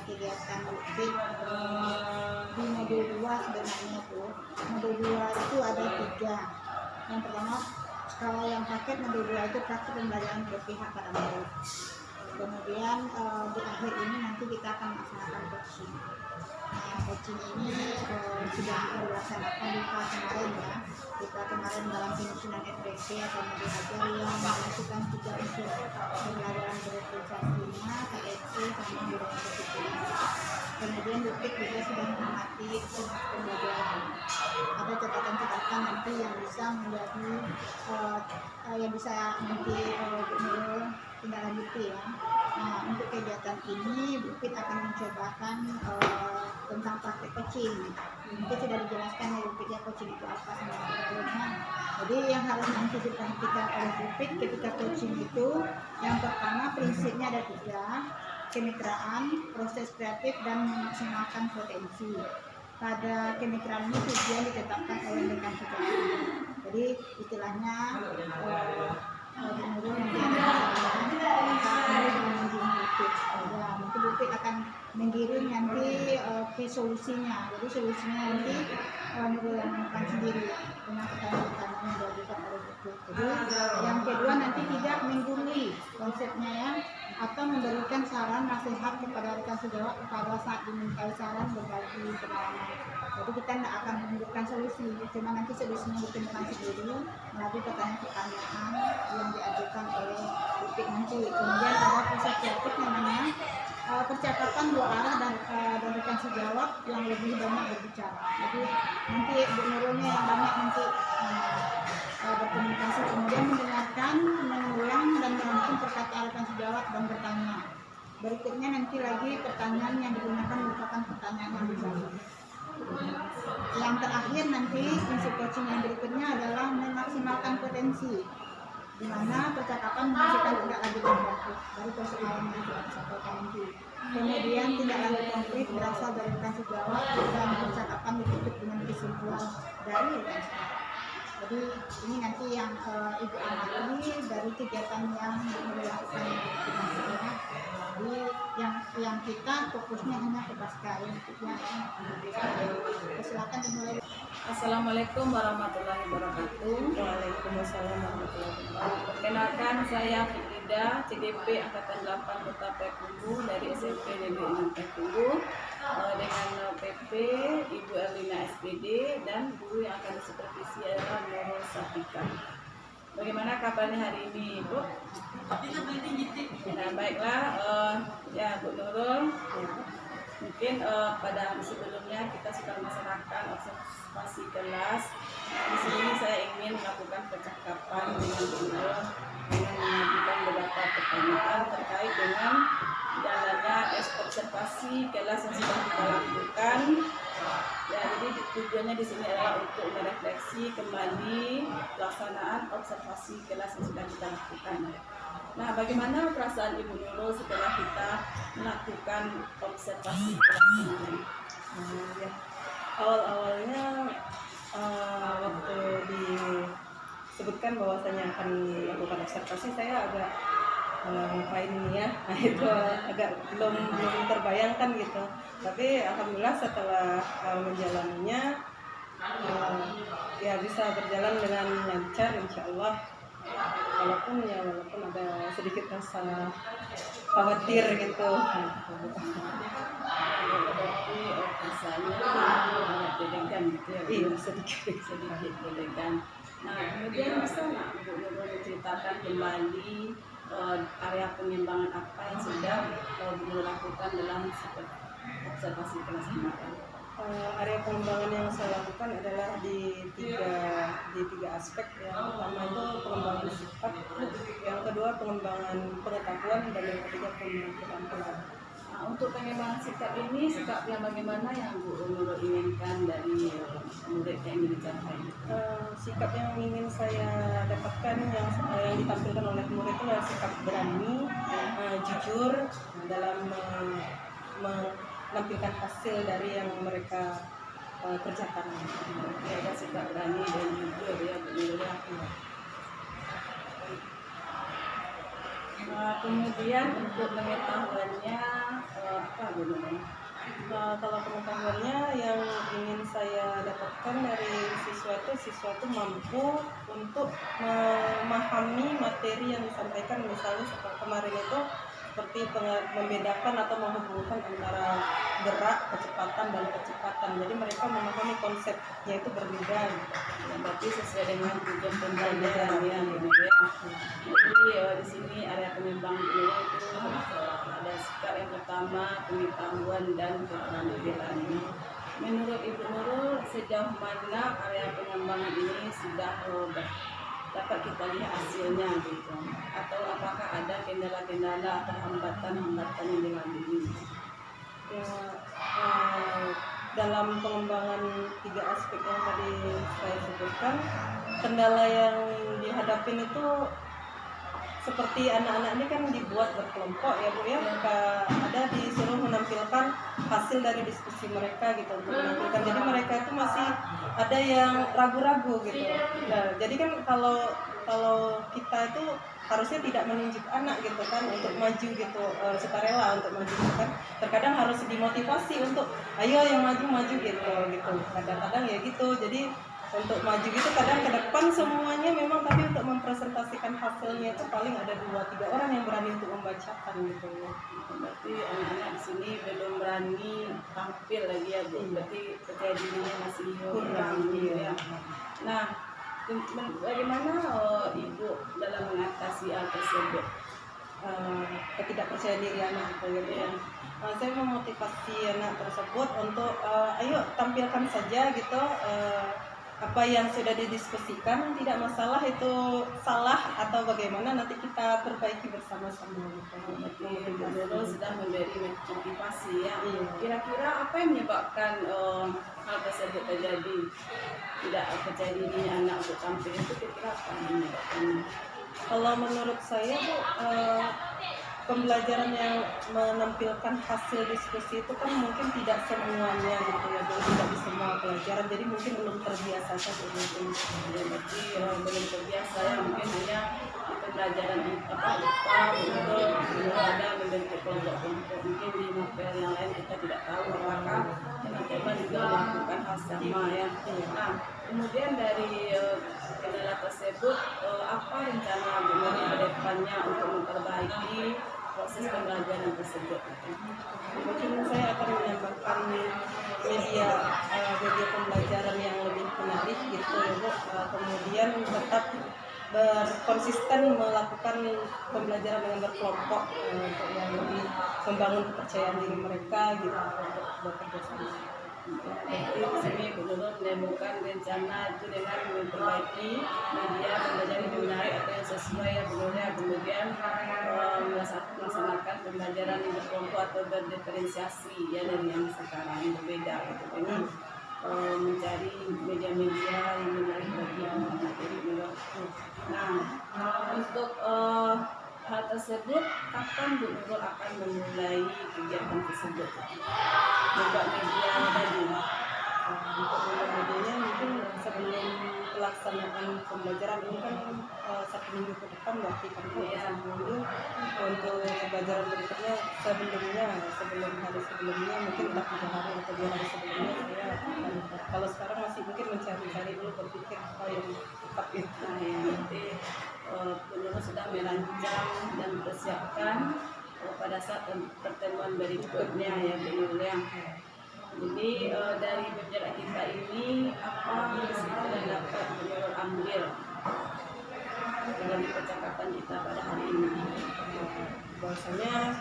kegiatan UPIK di modul 2 sebenarnya tuh. Modul 2 itu ada 3. Yang pertama, kalau yang paket modul 2 itu praktik pembelajaran berpihak pada murid. Kemudian di akhir ini nanti kita akan melaksanakan coaching. Nah, coaching ini sudah dilaksanakan di kelas kemarin ya. Kita kemarin dalam penyusunan FDP atau modul ajar yang melakukan 3 unsur pembelajaran berorganisasinya, KSE sama budaya disiplin. Kemudian UPIK juga sudah mengamati pembelajaran. Ada catatan-catatan nanti yang bisa menjadi yang bisa nanti tindak lanjuti ya. Nah, untuk kegiatan ini UPIK akan mencobakan tentang praktek coaching. Mungkin sudah dijelaskan ya UPIK ya, coaching itu apa sebenarnya. Jadi yang harus nanti diperhatikan oleh UPIK ketika coaching itu, yang pertama prinsipnya ada 3. Kemitraan, proses kreatif, dan memaksimalkan potensi. Pada kemitraan ini tujuan ditetapkan oleh rekan sejawat. Jadi istilahnya menurut mungkin UPIK akan menggiring nanti ke solusinya. Jadi solusinya nanti menemukan sendiri dengan pertanyaan-pertanyaan yang diajukan oleh UPIK. Jadi yang kedua nanti tidak menggurui konsepnya ya, atau memberikan saran nasihat kepada rekan sejawat pada saat dimintai saran berbagi pengalaman. Jadi kita tidak akan menunjukkan solusi, cuma nanti solusinya ditemukan sendiri melalui pertanyaan-pertanyaan yang diajukan oleh UPIK nanti. Kemudian ada proses kreatif namanya percakapan 2 arah dan rekan sejawat yang lebih banyak berbicara. Jadi nanti Bu Nurulnya yang banyak nanti berkomunikasi, kemudian mendengarkan, mengulang dan merangkum perkataan rekan sejawat dan bertanya. Berikutnya nanti lagi pertanyaan yang digunakan merupakan pertanyaan yang dibagi. Yang terakhir nanti prinsip coaching yang berikutnya adalah memaksimalkan potensi, di mana percakapan menghasilkan tindak lanjut yang bagus dari persoalan yang sudah disampaikan nanti. Kemudian tindak lanjut konkret berasal dari rekan sejawat dan percakapan ditutup dengan kesimpulan dari rekan sejawat. Jadi ini nanti yang Ibu amati dari kegiatan yang dilakukan Jadi yang kita fokusnya hanya ke pasca yang silakan dimulai. Assalamualaikum warahmatullahi wabarakatuh. Waalaikumsalam warahmatullahi wabarakatuh. Perkenalkan, saya Fitrida, CDP Angkatan 8 Kota Payakumbuh dari SMP Negeri 6 Payakumbuh, dengan PP Ibu Erlina SPD dan guru yang akan disupervisi adalah Nurul Safika. Bagaimana kabarnya hari ini, Bu? Nah, baiklah, ya Bu Nurul. Mungkin pada hari sebelumnya kita sudah melaksanakan observasi kelas. Di sini saya ingin melakukan percakapan dengan Bu Nurul dengan mengajukan beberapa pertanyaan terkait dengan jalannya observasi kelas yang sudah kita lakukan. Ya, jadi tujuannya di sini adalah untuk merefleksi kembali pelaksanaan observasi kelas yang sudah kita lakukan. Nah, bagaimana perasaan Ibu Nurul setelah kita melakukan observasi kelas ini? Ya, awalnya waktu disebutkan bahwasanya akan melakukan observasi, saya agak ngapain ini ya, nah itu agak belum terbayangkan gitu. Tapi alhamdulillah setelah menjalaninya ya bisa berjalan dengan lancar insya-Allah. Walaupun ada sedikit rasa khawatir gitu. Berarti rasanya deg-degan gitu ya? Iya, sedikit deg-degan. Nah, kemudian bisa nggak Bu Nurul menceritakan kembali area pengembangan apa yang sudah Bu Nurul lakukan dalam observasi kelas kemarin? Area pengembangan yang saya lakukan adalah di tiga aspek. Yang pertama itu pengembangan sifat, yang kedua pengembangan pengetahuan, dan yang ketiga pengembangan keterampilan. Nah, untuk pengembangan sikap ini, sikap yang bagaimana yang Bu Nurul inginkan dari murid yang ingin dicapai? Sikap yang ingin saya dapatkan yang ditampilkan oleh murid itu adalah sikap berani, jujur dalam menampilkan hasil dari yang mereka kerjakan. Ada sikap berani dan jujur ya Bu Nurul. Kemudian untuk pengetahuannya apa Bu Bu Nurul? Kalau pengetahuannya yang ingin saya dapatkan dari siswa itu mampu untuk memahami materi yang disampaikan, misalnya seperti kemarin itu seperti membedakan atau menghubungkan antara gerak, kecepatan. Jadi mereka memahami konsepnya itu berbeda. Ya, berarti sesuai dengan tujuan pembelajaran ya Bu Nurul ya. Jadi di sini area pengembangan Bu Nurul itu ada sikap yang pertama, pengetahuan dan keterampilan. Menurut Ibu Nurul, sejauh mana area pengembangan ini sudah dapat kita lihat hasilnya gitu, atau apakah ada kendala-kendala atau hambatan-hambatan yang dilalui? Ya, dalam pengembangan 3 aspek yang tadi saya sebutkan, kendala yang dihadapin itu seperti anak-anak ini kan dibuat berkelompok ya Bu ya, ada disuruh menampilkan hasil dari diskusi mereka gitu untuk menampilkan, jadi mereka itu masih ada yang ragu-ragu gitu. Nah, jadi kan kalau kita itu harusnya tidak menunjuk anak gitu kan untuk maju gitu, sukarela untuk maju gitu kan. Terkadang harus dimotivasi untuk ayo yang maju gitu. Kadang-kadang ya gitu. Jadi untuk maju gitu kadang ke depan semuanya memang, tapi untuk mempresentasikan hasilnya itu paling ada 2-3 orang yang berani untuk membacakan gitu. Berarti anak-anak di sini belum berani tampil lagi ya Bu. Berarti percaya dirinya masih kurang gitu ya. Nah, bagaimana Ibu dalam mengatasi hal tersebut? Ketidakpercayaan diri anak itu ya. Saya memotivasi anak tersebut untuk ayo tampilkan saja gitu, apa yang sudah didiskusikan, tidak masalah itu salah atau bagaimana, nanti kita perbaiki bersama-sama gitu. Berarti Bu Nurul sudah memberi motivasi ya. Iya. Kira-kira apa yang menyebabkan hal tersebut terjadi? Tidak percaya dirinya anak untuk tampil itu kira-kira apa yang menyebabkannya? Kalau menurut saya Bu, pembelajaran yang menampilkan hasil diskusi itu kan mungkin tidak semuanya gitu ya, tidak di semua pelajaran, jadi mungkin belum terbiasa saja mungkin. Ya, berarti belum terbiasa ya, mungkin hanya di pembelajaran belum ada membentuk kelompok-kelompok, mungkin di materi yang lain kita tidak tahu apakah teman-teman juga melakukan hal sama ya. Nah, kemudian dari kendala tersebut, apa rencana Bu Nurul ke depannya untuk memperbaiki proses pembelajaran tersebut? Mungkin saya akan menambahkan media pembelajaran yang lebih menarik gitu ya Bu. Kemudian tetap berkonsisten melakukan pembelajaran dengan berkelompok untuk yang lebih membangun kepercayaan diri mereka gitu untuk bekerja sama. Jadi di sini Bu Nurul menemukan rencana itu dengan memperbaiki media pembelajaran yang menarik atau yang sesuai ya Bu Nurul ya. Kemudian melaksanakan pembelajaran berkelompok atau berdiferensiasi ya dari yang sekarang yang berbeda gitu, dengan mencari media-media yang menarik bagi anak-anak Bu Nurul. Nah, untuk hal tersebut kapan Bu Nurul akan memulai kegiatan tersebut? Membuat media tadi. Untuk medianya mungkin sebelum pelaksanaan pembelajaran ini kan 1 minggu ke depan berarti kan Iya. 1 minggu untuk pembelajaran berikutnya sebelum hari sebelumnya mungkin 3 hari atau 2 hari sebelumnya saya akan, kalau sekarang masih mungkin mencari-cari dulu, berpikir apa yang tepat itu. Nah, ya, berarti Bu Nurul sudah merancang dan mempersiapkan pada saat pertemuan berikutnya ya Bu Nurul ya. Jadi dari pembelajaran kita ini apa kesimpulan yang dapat Bu Nurul ambil dalam percakapan kita pada hari ini? Bahwasanya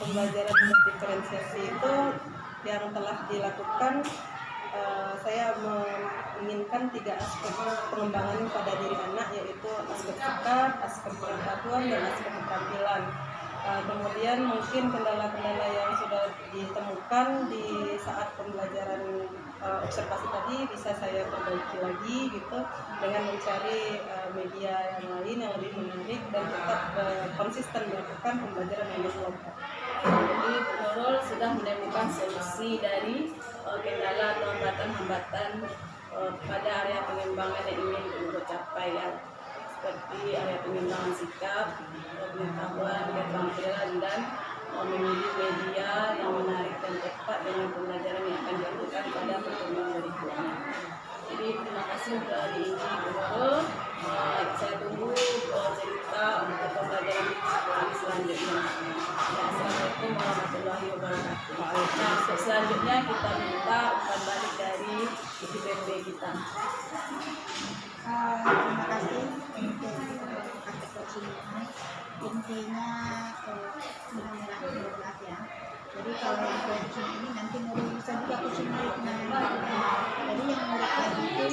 pembelajaran berdiferensiasi itu yang telah dilakukan, saya menginginkan 3 aspek pengembangan pada diri anak, yaitu aspek sikap, aspek pengetahuan, dan aspek keterampilan. Kemudian mungkin kendala-kendala yang sudah ditemukan di saat pembelajaran observasi tadi bisa saya perbaiki lagi gitu, dengan mencari media yang lain yang lebih menarik dan tetap konsisten melakukan pembelajaran yang berkelompok. Jadi Bu Nurul sudah menemukan solusi dari kendala atau hambatan-hambatan pada area pengembangan yang ingin Bu Nurul capai ya, seperti area pengembangan sikap, pengetahuan, keterampilan, dan memilih media yang menarik dan tepat dengan pembelajaran yang akan dilakukan pada pertemuan berikutnya. Jadi terima kasih dari guru. Saya tunggu cerita untuk pembelajaran selanjutnya. Ya, Assalamualaikum warahmatullahi wabarakatuh. Nah, selanjutnya kita minta umpan balik dari IPP kita. Terima kasih untuk paket coaching ini. Intinya Alhamdulillah 12 ya. Jadi kalau yang coaching ini nanti murid bisa juga coaching muridnya. Jadi yang murid lagi itu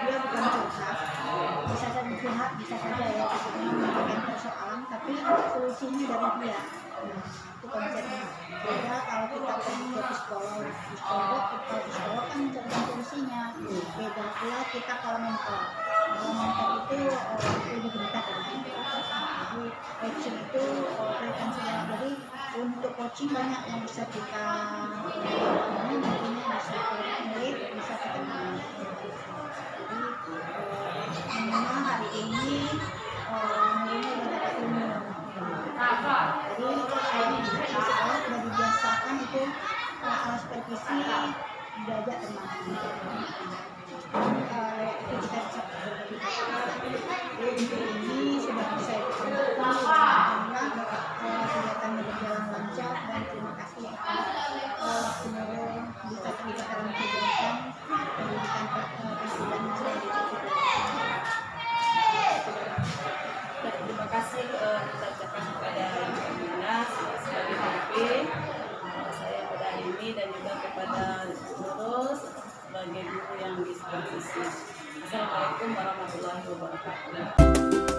dia bukan curhat, bisa saja curhat, bisa saja ya memberikan persoalan, tapi solusinya dari dia. Itu konsepnya. Beda kalau kita pergi ke psikolog kita psikolog kan mencari solusinya. Beda pula kita kalau mentor. Kalau mentor itu lebih dekat dengan jadi coaching itu preferensi banyak. Jadi untuk coaching banyak yang bisa kita nantinya bisa ke murid, bisa ke teman. Jadi memang hari ini muridnya sudah dapat ilmu. Jadi di sekolah sudah dibiasakan itu hal supervisi belajar teman. Itu kita bisa ini sudah bisa dilakukan. Kegiatannya berjalan lancar dan terima kasih semoga bisa terlibat dalam kegiatan pendidikan kasih dan Terima kasih kita ucapkan kepada Ibu Dinas sebagai PP, saya pada hari ini dan juga kepada pengurus sebagai guru yang disupervisi. Assalamualaikum warahmatullahi wabarakatuh.